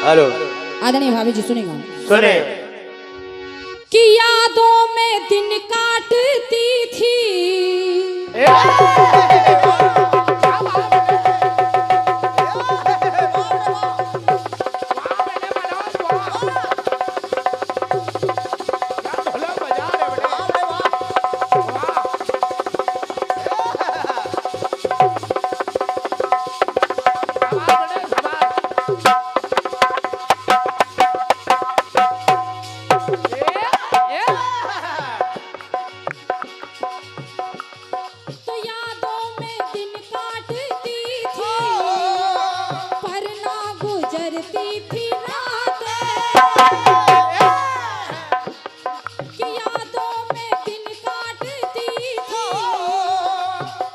Hello आदरणीय भाभी जी सुनेगा। सुने कि यादों में दिन काटती थी तो यादों में दिन काटती थी पर ना गुजरती थी रातें। कि यादों में दिन काटती थी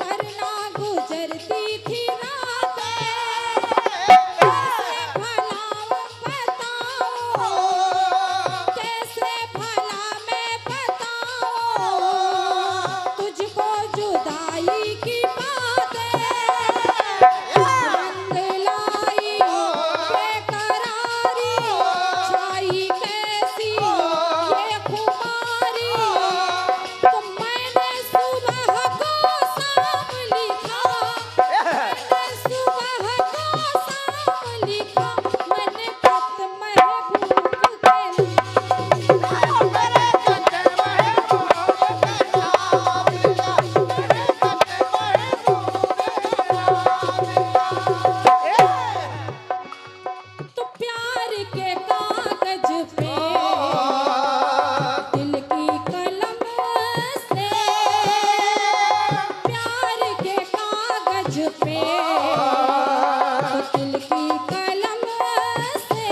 पर ना गुजरती थी रातें। कैसे भला मैं बताऊं तुझको जुदाई की बातें। रंग लाई बेकरारी छाई कैसी ये खुमारी। तो मैंने सुबह को शाम लिखा, मैंने सुबह को शाम लिखा, मैंने खत महबूब के तो प्यार के कागज पे दिल की कलम से, प्यार के कागज पे तो दिल की कलम से।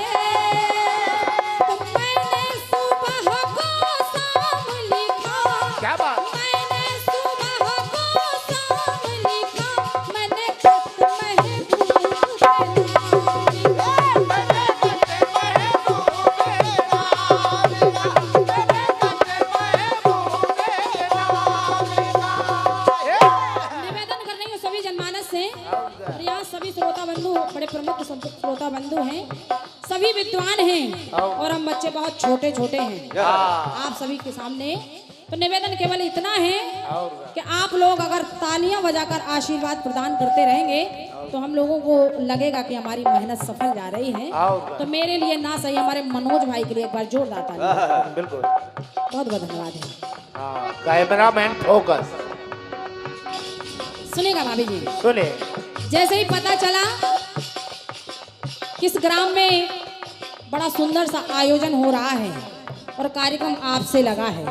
तो मैंने सुबह को शाम लिखा, क्या बात मैंने सुबह को शाम लिखा, मैंने खत महबूब के नाम लिखा। निवेदन कर रही हूँ सभी जनमानस से, और यहाँ सभी श्रोता बंधु बड़े प्रमुख श्रोता बंधु हैं, सभी विद्वान हैं और हम बच्चे बहुत छोटे छोटे हैं आप सभी के सामने। तो निवेदन केवल इतना है कि आप लोग अगर तालियां बजाकर आशीर्वाद प्रदान करते रहेंगे तो हम लोगों को लगेगा कि हमारी मेहनत सफल जा रही है। तो मेरे लिए ना सही हमारे मनोज भाई के लिए एक बार जोरदार ताली। बिल्कुल बहुत बहुत धन्यवाद है। कैमरामैन फोकस सुनेगा भाभी जी। सुने जैसे ही पता चला किस ग्राम में बड़ा सुंदर सा आयोजन हो रहा है और कार्यक्रम आपसे लगा है,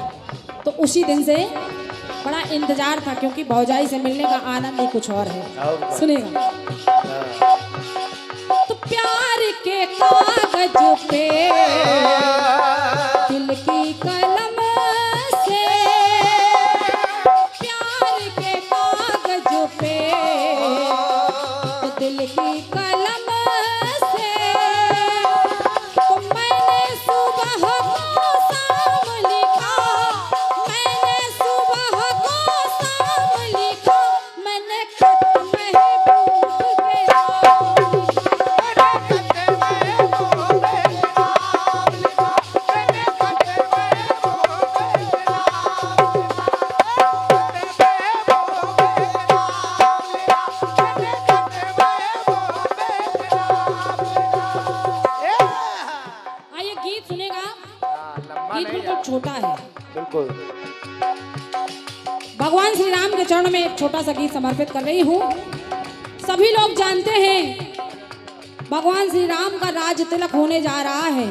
तो उसी दिन से बड़ा इंतजार था, क्योंकि भौजाई से मिलने का आनंद ही कुछ और है। सुनेगा। तो प्यार के कागज पे दिल की कलम से, प्यार के कागज पे तो दिल की कलम से। तो मैंने सुबह को शाम लिखा, मैंने सुबह को शाम लिखा, मैंने खत महबूब के नाम आइए गीत सुनेगा। गीत बिल्कुल छोटा है, बिल्कुल भगवान श्री राम के चरण में एक छोटा सा गीत समर्पित कर रही हूँ। सभी लोग जानते हैं भगवान श्री राम का राज तिलक होने जा रहा है,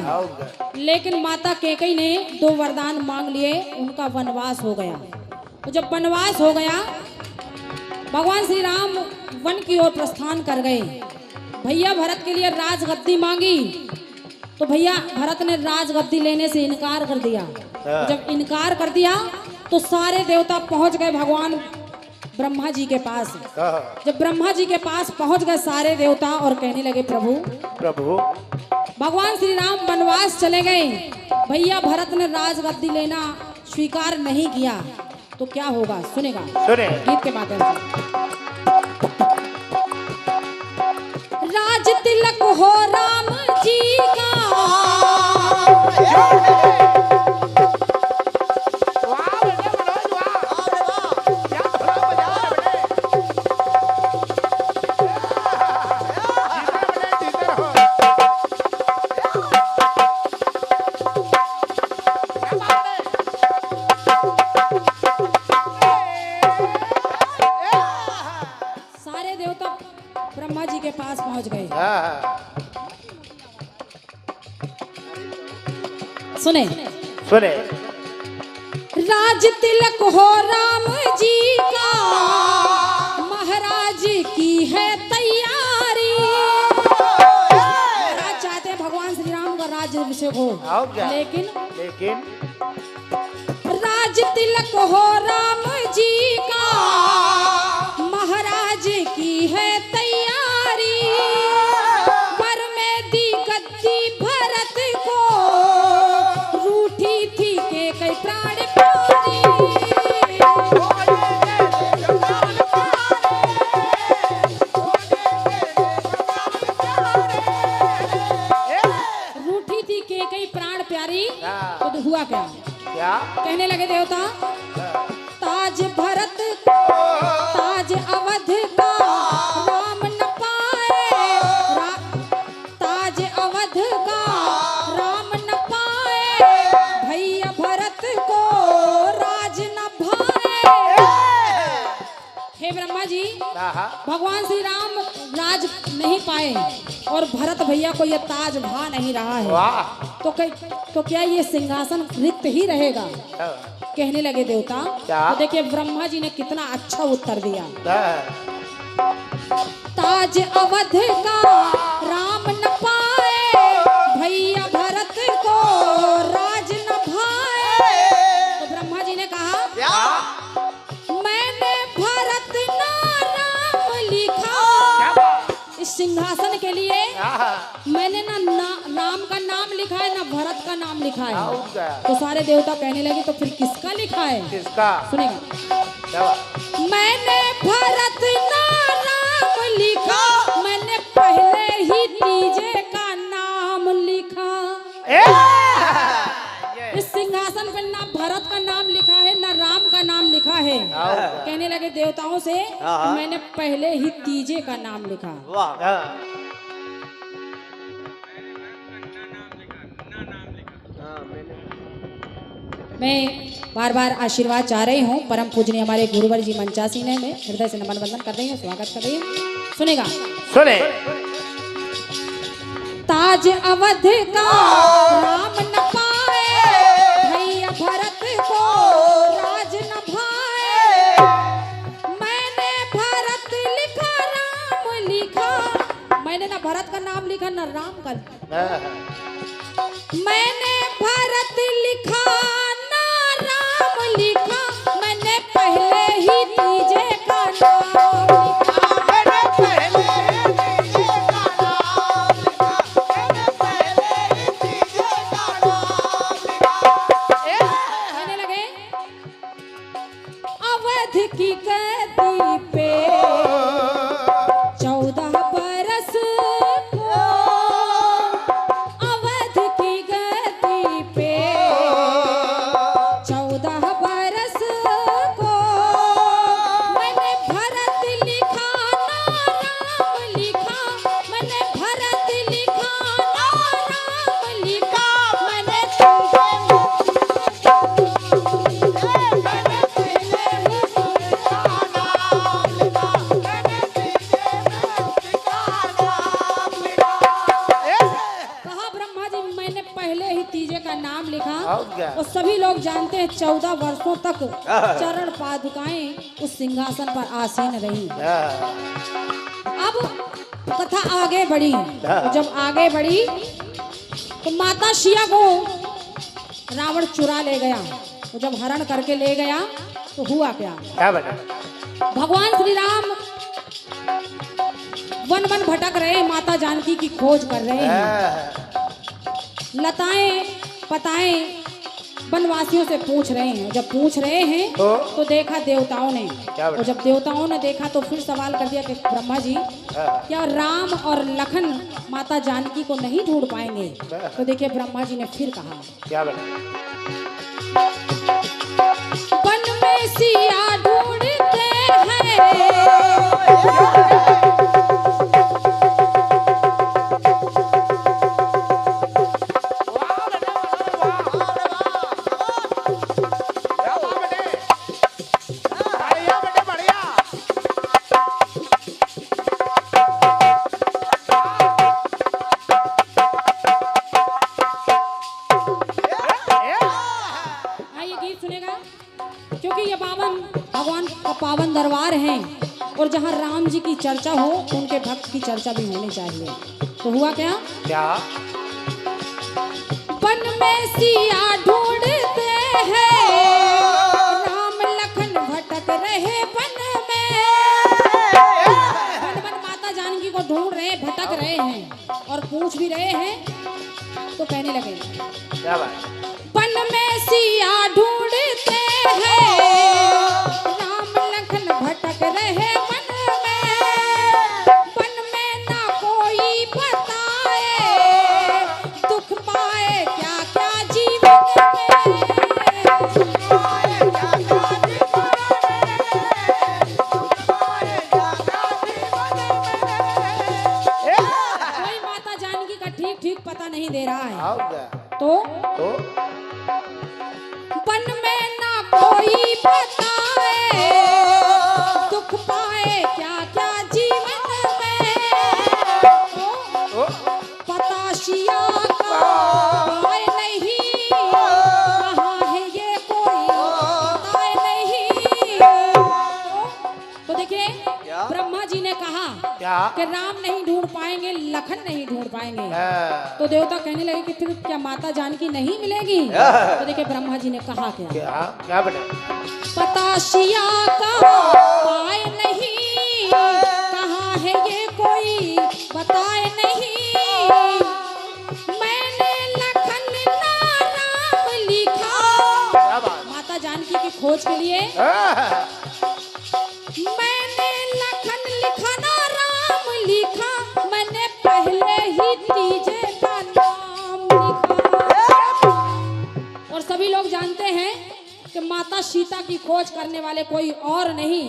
लेकिन माता कैकेयी ने 2 वरदान मांग लिए, उनका वनवास हो गया। तो जब वनवास हो गया, भगवान श्री राम वन की ओर प्रस्थान कर गए। भैया भरत के लिए राजगद्दी मांगी, तो भैया भरत ने राजगद्दी लेने से इनकार कर दिया। जब इनकार कर दिया तो सारे देवता पहुंच गए भगवान ब्रह्मा जी के पास। जब ब्रह्मा जी के पास पहुंच गए सारे देवता और कहने लगे, प्रभु प्रभु भगवान श्री राम वनवास चले गए, भैया भरत ने राजगद्दी लेना स्वीकार नहीं किया, तो क्या होगा? सुनेगा सुने गीत के माध्यम से। राज तिलक हो राम जी सारे देवता ब्रह्मा जी के पास पहुंच गए। हाँ, सुने, सुने। राज तिलक हो राम जी का, महाराज की है तैयारी। महाराज चाहते हैं भगवान श्री राम का राज्य अभिषेक हो, और क्या? लेकिन राज तिलक हो राम जी का, महाराज की है तैयारी। वर में दी गद्दी भरत को, रूठी थी के कई प्राण प्यारी। रूठी थी के कई प्राण प्यारी। तो हुआ क्या? क्या कहने लगे देवता, ताज भरत ताज अवध का राम न पाए, ताज अवध का राम न पाए, भैया भरत को राज न भाए। हे ब्रह्मा जी, भगवान श्री राम राज नहीं पाए और भरत भैया को यह ताज भा नहीं रहा है, तो क्या ये सिंहासन रिक्त ही रहेगा? कहने लगे देवता। तो देखिए ब्रह्मा जी ने कितना अच्छा उत्तर दिया। ताज अवध का राम न पाए, भैया भरत को राज न भाए। तो ब्रह्मा जी ने कहा, मैंने भरत ना राम लिखा, इस सिंहासन के लिए मैंने ना राम का नाम लिखा है ना भरत का नाम लिखा है। तो सारे देवता कहने लगे, तो फिर किसका लिखा है? किसका? सुनेगा, मैंने भरत ना राम लिखा, मैंने पहले ही तीजे का नाम लिखा। इस सिंहासन पर ना भरत का नाम लिखा है ना राम का नाम लिखा है। कहने लगे देवताओं से, मैंने पहले ही तीजे का नाम लिखा। मैं बार बार आशीर्वाद चाह रही हूँ, परम पूजनीय हमारे गुरुवर जी मंचासी ने, मैं हृदय से नमन वंदन कर रही हूँ, स्वागत कर रही हूँ। सुनेगा, सुने। ताज अवध का राम न पाए, भैया भरत को राज न भाए। मैंने भरत लिखा राम लिखा, मैंने ना भरत का नाम लिखा ना राम का। मैंने भरत लिखा ना राम लिखा, मैंने पहले ही तीजे का नाम लिखा। कहने लगे, अवध की गद्दी पे 14 बरस को, अवध की गद्दी पे 14 बरस को, मैंने भरत लिखा ना राम लिखा, मैंने भरत लिखा ना राम लिखा, मैंने नाम लिखा। और सभी लोग जानते हैं 14 वर्षों तक चरण पादुकाएं उस सिंहासन पर आसीन रही। अब कथा आगे बढ़ी, तो जब आगे बढ़ी तो माता सिया को रावण चुरा ले गया। तो जब हरण करके ले गया तो हुआ क्या बना? भगवान श्री राम वन वन भटक रहे, माता जानकी की खोज कर रहे हैं। लताएं पताएं वनवासियों से पूछ रहे हैं। जब पूछ रहे हैं तो देखा देवताओं ने, और जब देवताओं ने देखा तो फिर सवाल कर दिया कि ब्रह्मा जी, क्या राम और लखन माता जानकी को नहीं ढूंढ पाएंगे? तो देखिए ब्रह्मा जी ने फिर कहा, क्या बना? वन में सिया ढूंढते हैं, चर्चा हो तो उनके भक्त की चर्चा भी होनी चाहिए। तो हुआ क्या? क्या? वन में सिया ढूंढते हैं, राम लखन भटक रहे वन में। वन वन माता जानकी को ढूंढ रहे, भटक रहे हैं और पूछ भी रहे हैं। तो कहने लगे, क्या बात? वन में सिया ढूंढते हैं, राम लखन भटक रहे वन में ना कोई बताए, दुख पाए क्या क्या जीवन में। कोई माता जानकी का ठीक ठीक पता नहीं दे रहा है। आओ क्या? तो वन में ना कोई बताए, दुख पाए क्या क्या जीवन में। ओ, पता शिया का पाए नहीं, कहाँ है ये कोई बताए नहीं। तो देखिए, ब्रह्मा जी ने कहा क्या? कि राम नहीं ढूंढ पाएंगे, लखन नहीं ढूंढ पाएंगे। हाँ। तो देवता कहने लगे कि फिर क्या माता जानकी नहीं मिलेगी? तो देखिए ब्रह्मा जी ने कहा क्या? क्या बेटा? पता शिया का पाए नहीं, कहाँ है ये कोई बताए नहीं। मैंने लखन ना राम लिखा। क्या बात? माता जानकी की खोज के लिए हाँ। मैंने लखन लिखा ना राम लिखा, मैंने पहले ही तीजे का नाम लिखा। और सभी लोग जानते हैं कि माता सीता की खोज करने वाले कोई और नहीं,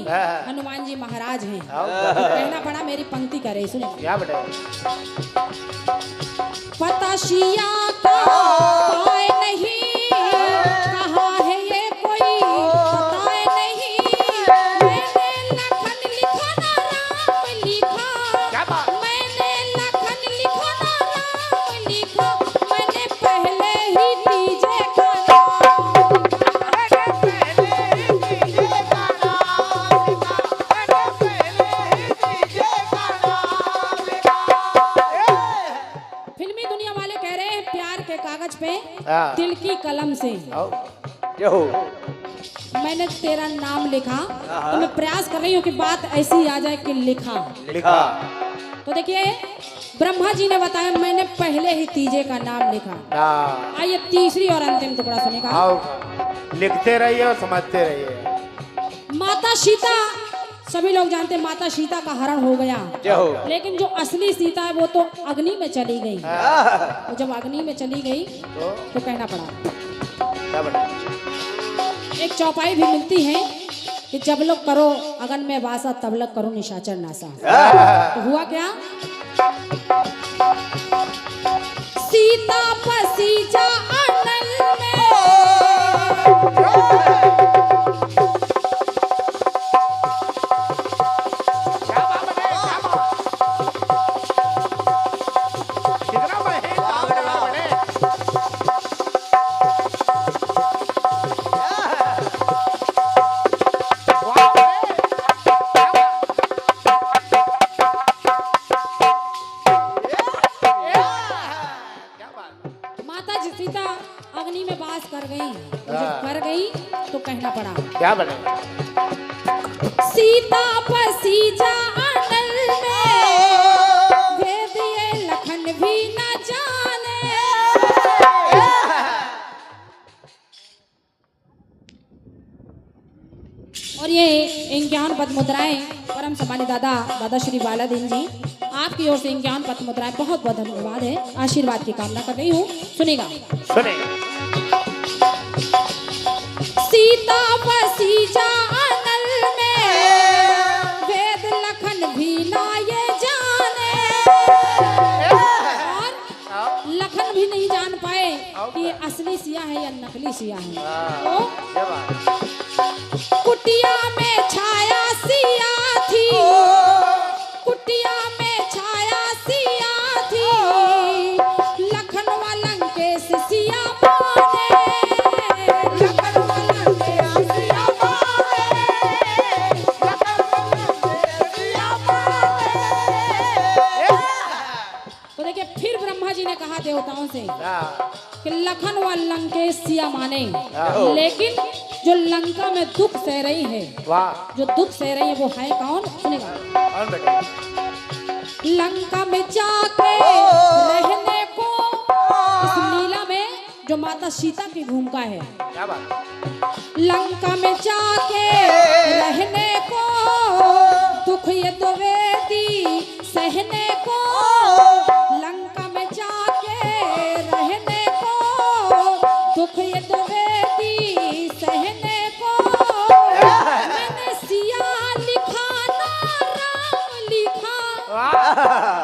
हनुमान जी महाराज हैं। तो कहना पड़ा, मेरी पंक्ति करे, सुने। क्या बेटा? पता शिया का पाए नहीं, कहाँ है ये कोई बताए नहीं। मैंने लखन लिखा ना राम लिखा, क्या बात? मैंने लखन लिखा ना राम लिखा, मैंने पहले ही तीजे का फिल्मी दुनिया वाले कह रहे हैं प्यार के कागज पे हाँ। दिल की कलम से आओ। मैंने तेरा नाम लिखा। तो मैं प्रयास कर रही हूँ कि बात ऐसी आ जाए कि लिखा। तो देखिए, ब्रह्मा जी ने बताया मैंने पहले ही तीजे का नाम लिखा। हाँ। आइए तीसरी और अंतिम टुकड़ा सुनेगा। आओ, लिखते रहिए और समझते रहिए। माता सीता, सभी लोग जानते हैं माता सीता का हरण हो गया, लेकिन जो असली सीता है वो तो अग्नि में चली गई। तो जब अग्नि में चली गई तो कहना पड़ा। क्या बेटा? एक चौपाई भी मिलती है कि जब लोग करो अगन में वासा, तब लोग करो निशाचर नासा। तो हुआ क्या? सीता पसीजा अनल में, सीता अग्नि में वास कर गई। जब कर गई तो कहना पड़ा। क्या बने? सीता पसीजा अनल में, भेद ये लखन भी न जाने। और ये इक्यावन पद मुद्राएं परम सम्मानित दादा श्री बालादीन जी, आपकी ओर से इक्यावन पद मुद्राएं बहुत बहुत धन्यवाद है। आशीर्वाद की कामना कर रही हूँ, सुनेगा। सुने। सीता पसीजा अनल में, वेद लखन भी ना ये जाने। और लखन भी नहीं जान पाए कि ये असली सिया है या नकली सिया है। तो कुटिया में छाया सिया थी, कुटिया में छाया सिया थी, लखन वालन के सिया माने, लखन वालन के सिया माने, लखन वालन के सिया माने। कहा देवताओं से हाँ, कि लखन व लंकेश सिया माने, हाँ। लेकिन जो लंका में दुख सह रही है, वाह, जो दुख सह रही है वो है कौन? सुनेगा। और बेटा लंका में जाके रहने को, इस लीला में जो माता सीता की भूमिका है, क्या बात। लंका में जाके रहने को, दुख ये द्विवेदी सहने को, लंका में जाके रहने को, दुख ये द्विवेदी सहने को, मैंने सिया लिखा ना राम लिखा।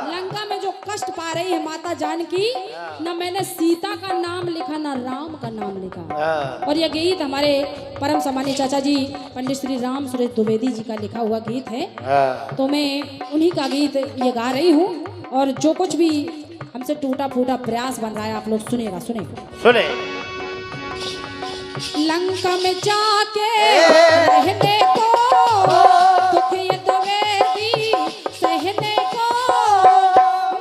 लंका में जो कष्ट पा रही है माता जानकी, न मैंने सीता का नाम लिखा ना राम का नाम लिखा। हाँ, और यह गीत हमारे परम सम्मानीय चाचा जी पंडित श्री राम सुरेश द्विवेदी जी का लिखा हुआ गीत है। हाँ, तो मैं उन्हीं का गीत ये गा रही हूँ, और जो कुछ भी हमसे टूटा फूटा प्रयास बन रहा है आप लोग सुनेगा। सुने। लंका में जाके रहने को, दुख ये द्विवेदी सहने को,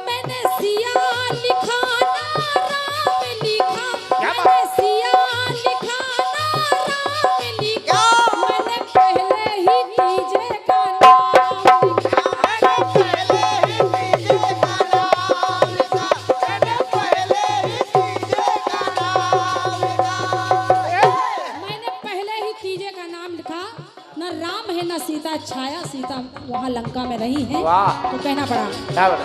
मैंने सिया लिखा ना राम लिखा, मैंने सिया लिखा ना राम लिखा, मैंने पहले ही तीजे का नाम लिखा। मैंने पहले ही तीजे का नाम लिखा, न राम है न सीता, छाया सीता वहाँ लंका में रही है, वाह। तो कहना पड़ा। क्या बात।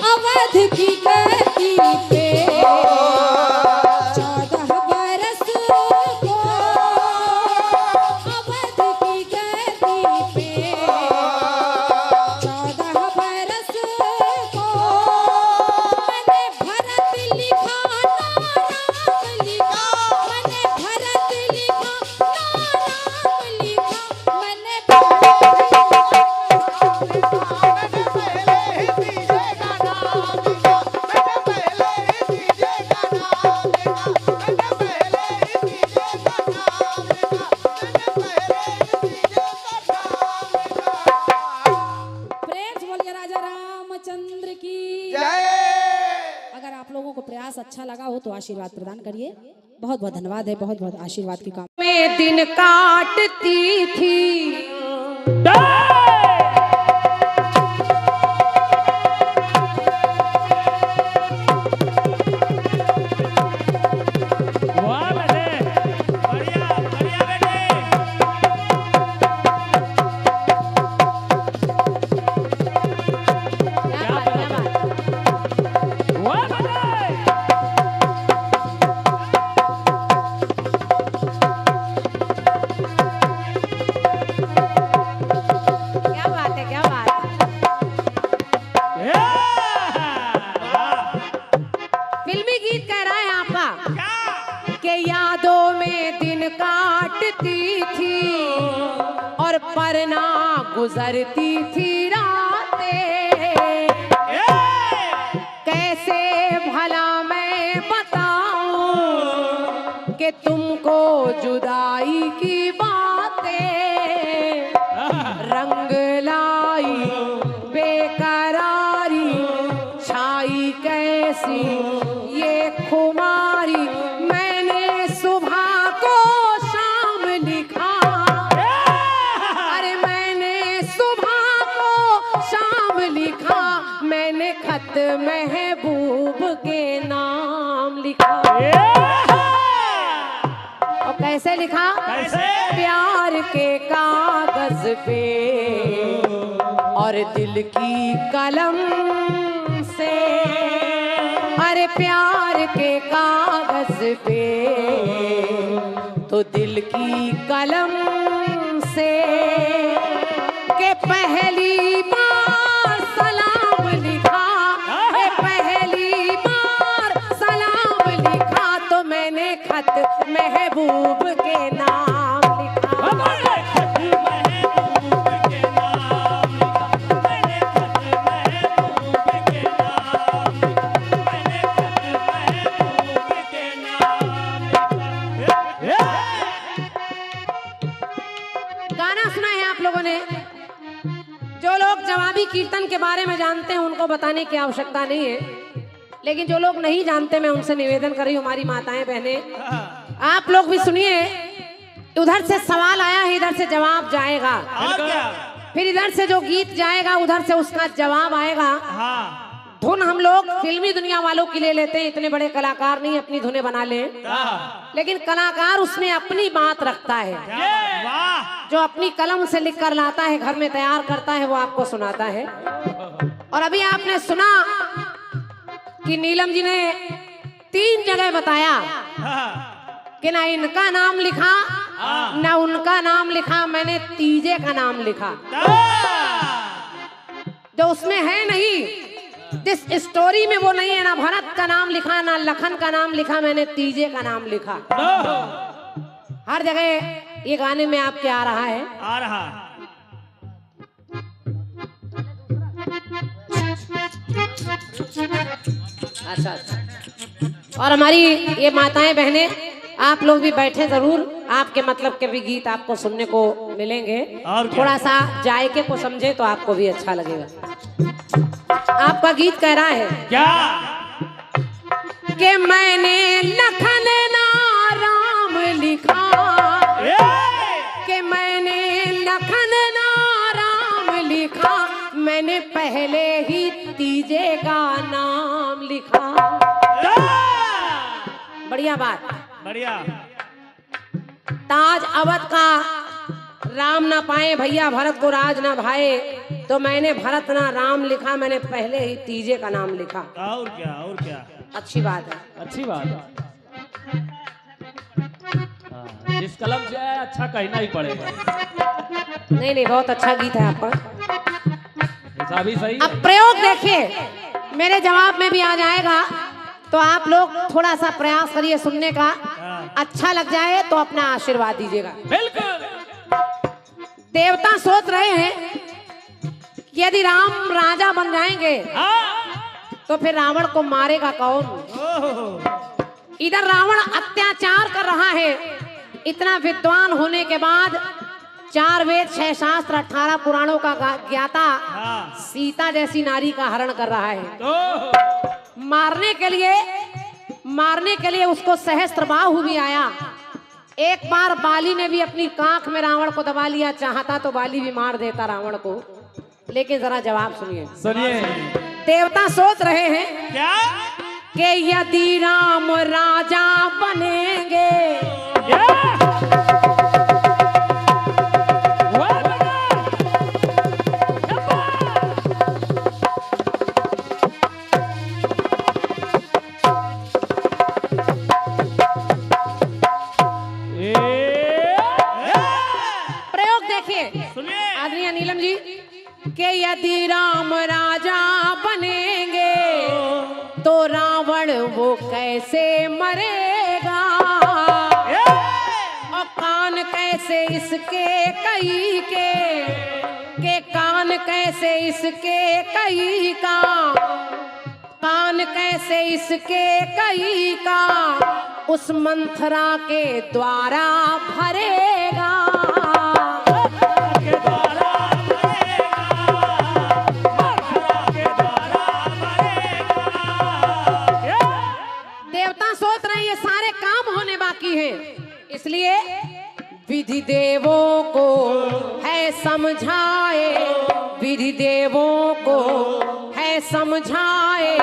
अवध की धरती पे 14 बरस को, अवध की धरती पे 14 बरस को, मैंने भरत लिखा ना राम लिखा, मैंने भरत लिखा ना राम लिखा, मैंने प्रेम से बोलिए राजा रामचंद्र की जय। अगर आप लोगों को प्रयास अच्छा लगा हो तो आशीर्वाद प्रदान करिए। बहुत बहुत धन्यवाद है, बहुत बहुत आशीर्वाद की काम में दिन काटती थी। फिल्मी गीत कह रहा है आपका के यादों में दिन काटती थी और परना गुजरती थी रातें, कैसे भला मैं बताऊं कि तुमको जुदाई की बातें रंग लाई बेकरारी छाई कैसी ये खुमारी, मैंने सुबह को शाम लिखा, अरे मैंने सुबह को शाम लिखा, मैंने खत महबूब के नाम लिखा। और कैसे लिखा? कैसे? प्यार के कागज पे और दिल की कलम से, अरे प्यार के कागज पे तो दिल की कलम से, के पहली बार सलाम लिखा, पहली बार सलाम लिखा, तो मैंने खत महबूब के नाम लिखा। गाना सुना है आप लोगों ने, जवाबी कीर्तन के बारे में जानते हैं उनको बताने की आवश्यकता नहीं है, लेकिन जो लोग नहीं जानते मैं उनसे निवेदन कर रही हूँ, हमारी माताएं बहनें आप लोग भी सुनिए। उधर से सवाल आया है, इधर से जवाब जाएगा, फिर इधर से जो गीत जाएगा उधर से उसका जवाब आएगा। धुन हम लोग फिल्मी दुनिया वालों की ले लेते हैं, इतने बड़े कलाकार नहीं अपनी धुनें बना ले, लेकिन कलाकार उसमें अपनी बात रखता है, जो अपनी कलम से लिख कर लाता है, घर में तैयार करता है, वो आपको सुनाता है। और अभी आपने सुना कि नीलम जी ने 3 जगह बताया कि ना इनका नाम लिखा ना उनका नाम लिखा, मैंने तीजे का नाम लिखा, जो उसमें है नहीं, जिस स्टोरी में वो नहीं है, ना भरत का नाम लिखा ना लखन का नाम लिखा, मैंने तीजे का नाम लिखा। हर जगह ये गाने में आपके आ रहा है, आ रहा। अच्छा। और हमारी ये माताएं बहनें आप लोग भी बैठे जरूर, आपके मतलब के भी गीत आपको सुनने को मिलेंगे, थोड़ा सा जायके को समझे तो आपको भी अच्छा लगेगा। आपका गीत कह रहा है क्या कि मैंने लखन ना राम लिखा, कि मैंने लखन ना राम लिखा, मैंने पहले ही तीजे का नाम लिखा। बढ़िया बात, बढ़िया। ताज अवध का राम ना पाए भैया, भरत को राज ना भाए, तो मैंने भरत ना राम लिखा, मैंने पहले ही तीजे का नाम लिखा। और क्या, और क्या। अच्छी बात है, अच्छी बात है। जिस कलम से है अच्छा कहना ही पड़ेगा। नहीं नहीं बहुत अच्छा गीत है आपका, ऐसा भी सही। अब प्रयोग देखिए, मेरे जवाब में भी आ जाएगा, तो आप लोग थोड़ा सा प्रयास करिए सुनने का, अच्छा लग जाए तो अपना आशीर्वाद दीजिएगा। बिल्कुल। देवता सोच रहे हैं कि यदि राम राजा बन जाएंगे तो फिर रावण को मारेगा कौन। इधर रावण अत्याचार कर रहा है, इतना विद्वान होने के बाद 4 वेद 6 शास्त्र 18 पुराणों का ज्ञाता सीता जैसी नारी का हरण कर रहा है। मारने के लिए उसको सहस्त्रबाहु भी आया। एक बार बाली ने भी अपनी कांख में रावण को दबा लिया, चाहता तो बाली भी मार देता रावण को, लेकिन जरा जवाब सुनिए। सुनिए। देवता सोच रहे हैं क्या कि यदि राम राजा बनेंगे आदरणीय नीलम जी कि यदि राम राजा बनेंगे तो रावण वो कैसे मरेगा, और कान कैसे इसके कई के कान कैसे इसके कई का, कान कैसे इसके कई का, उस मंथरा के द्वारा भरेगा। इसलिए विधि देवों को है समझाए, विधि देवों को है समझाए,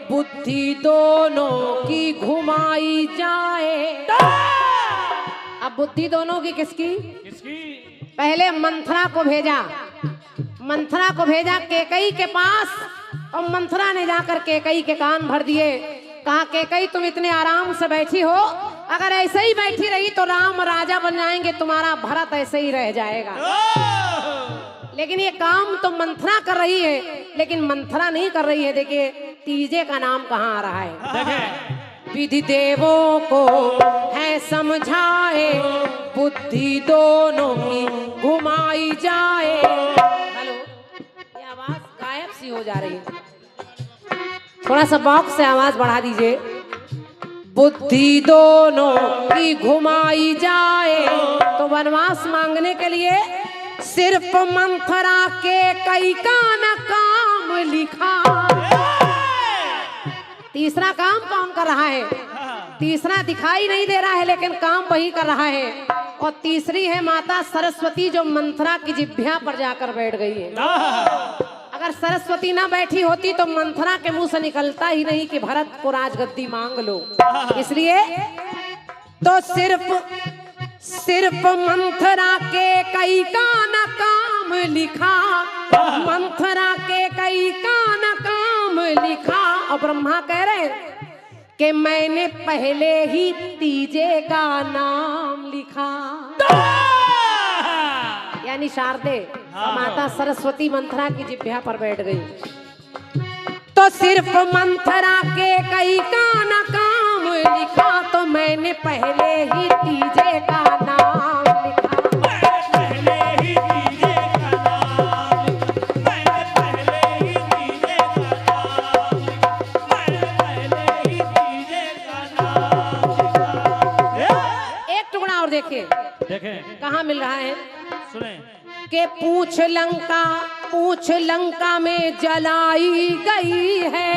बुद्धि दोनों की घुमाई जाए। अब बुद्धि दोनों की किसकी? पहले मंथरा को भेजा, मंथरा को भेजा कैकई के पास, और मंथरा ने जाकर कैकई के कान भर दिए। कहा कैकई तुम इतने आराम से बैठी हो, अगर ऐसे ही बैठी रही तो राम राजा बन जाएंगे, तुम्हारा भरत ऐसे ही रह जाएगा। लेकिन ये काम तो मंथरा कर रही है, लेकिन मंथरा नहीं कर रही है। देखिए तीजे का नाम कहाँ आ रहा है। विधि देवों को है समझाए, बुद्धि दोनों की घुमाई जाए। हेलो, ये आवाज गायब सी हो जा रही है, थोड़ा सा बॉक्स से आवाज बढ़ा दीजिए। बुद्धि दोनों की घुमाई जाए, तो वनवास मांगने के लिए सिर्फ मंथरा के कई का न काम लिखा। तीसरा काम कौन कर रहा है? तीसरा दिखाई नहीं दे रहा है लेकिन काम वही कर रहा है। और तीसरी है माता सरस्वती जो मंथरा की जिभ्या पर जाकर बैठ गई है। अगर सरस्वती ना बैठी होती तो मंथरा के मुंह से निकलता ही नहीं कि भरत को राजगद्दी मांग लो। इसलिए तो सिर्फ मंथरा के कई का न काम लिखा, मंथरा के कई का न काम लिखा। और ब्रह्मा कह रहे कि मैंने पहले ही तीजे का नाम लिखा। यानी शारदे माता सरस्वती मंथरा की जिभ्या पर बैठ गई। तो सिर्फ मंथरा के कई का न काम लिखा, तो मैंने पहले ही तीजे का नाम लिखा। एक टुकड़ा और देखें कहाँ मिल रहा है। सुने के पूछ लंका में जलाई गई है।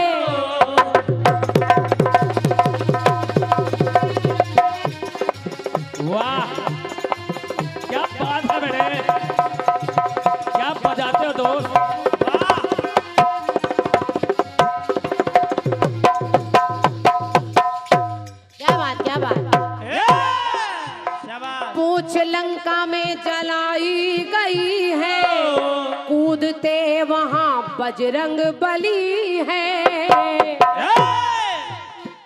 वाह क्या बात है बेटे, क्या बजाते हो दोस्त। क्या बात पूछ लंका में जलाई गई है, कूदते वहां बजरंग बली है।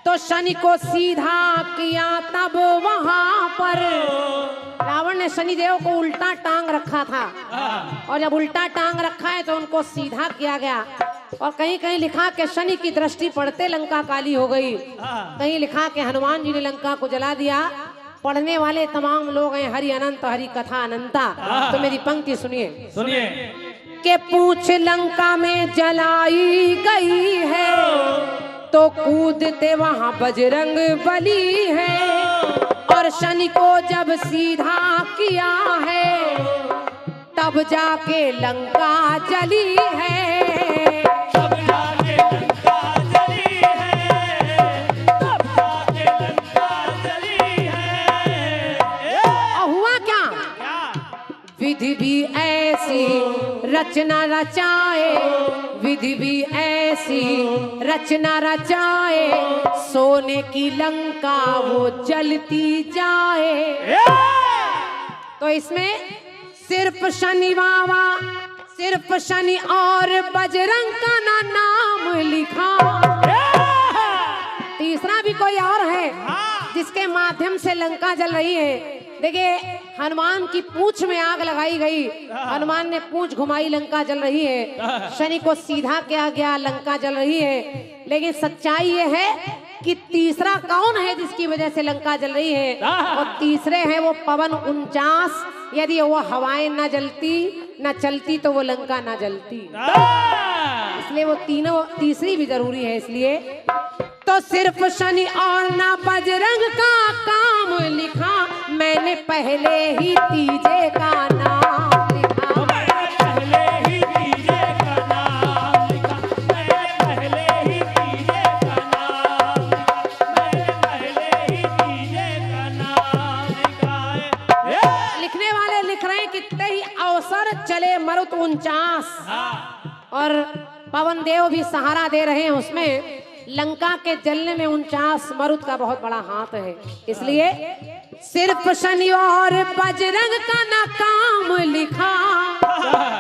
तो शनि को सीधा किया तब वहां पर रावण ने शनि देव को उल्टा टांग रखा था। और जब उल्टा टांग रखा है तो उनको सीधा किया गया। और कहीं कहीं लिखा कि शनि की दृष्टि पड़ते लंका काली हो गई, कहीं लिखा कि हनुमान जी ने लंका को जला दिया। पढ़ने वाले तमाम लोग हैं हरि अनंत हरि कथा अनंता। तो मेरी पंक्ति सुनिए के पूछ लंका में जलाई गई है, तो कूदते वहां बजरंग बली है। और शनि को जब सीधा किया है तब जाके लंका जली है। विधि भी ऐसी रचना रचाए, विधि भी ऐसी रचना रचाए, सोने की लंका वो जलती जाए। तो इसमें सिर्फ शनि बाबा, सिर्फ शनि और बजरंग का ना नाम लिखा। तीसरा भी कोई और है जिसके माध्यम से लंका जल रही है। देखिए हनुमान की पूंछ में आग लगाई गई, हनुमान ने पूंछ घुमाई, लंका जल रही है। शनि को सीधा किया गया, लंका जल रही है। लेकिन सच्चाई ये है कि तीसरा कौन है जिसकी वजह से लंका जल रही है? और तीसरे हैं वो पवन 49। यदि वो हवाएं ना जलती ना चलती तो वो लंका ना जलती। इसलिए वो तीनों, तीसरी भी जरूरी है। इसलिए तो सिर्फ शनि और ना बजरंग का काम लिखा, मैंने पहले ही तीजे का नाम लिखा। मैंने पहले ही तीजे का नाम लिखा, मैंने पहले ही तीजे का नाम लिखा, मैंने पहले ही तीजे का नाम लिखा। लिखने वाले लिख रहे हैं कितने ही अवसर चले मरुत 49। और पवन देव भी सहारा दे रहे हैं उसमें। लंका के जलने में 49 मरुत का बहुत बड़ा हाथ है। इसलिए सिर्फ शनि और बजरंग का ना काम लिखा,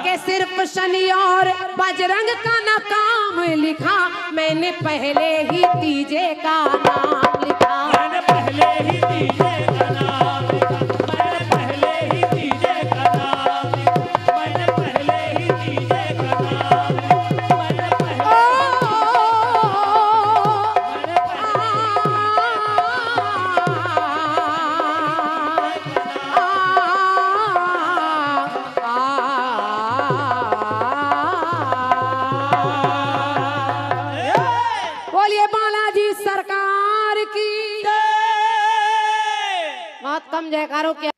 के सिर्फ शनि और बजरंग का ना काम लिखा, मैंने पहले ही तीजे का नाम लिखा। मैंने पहले ही तीजे का नाम लिखा, मैंने पहले ही तीजे का नाम लिखा, मैंने पहले ही तीजे का नाम लिखा, मैंने पहले बोलिए बालाजी सरकार की। बहुत कम जयकारों के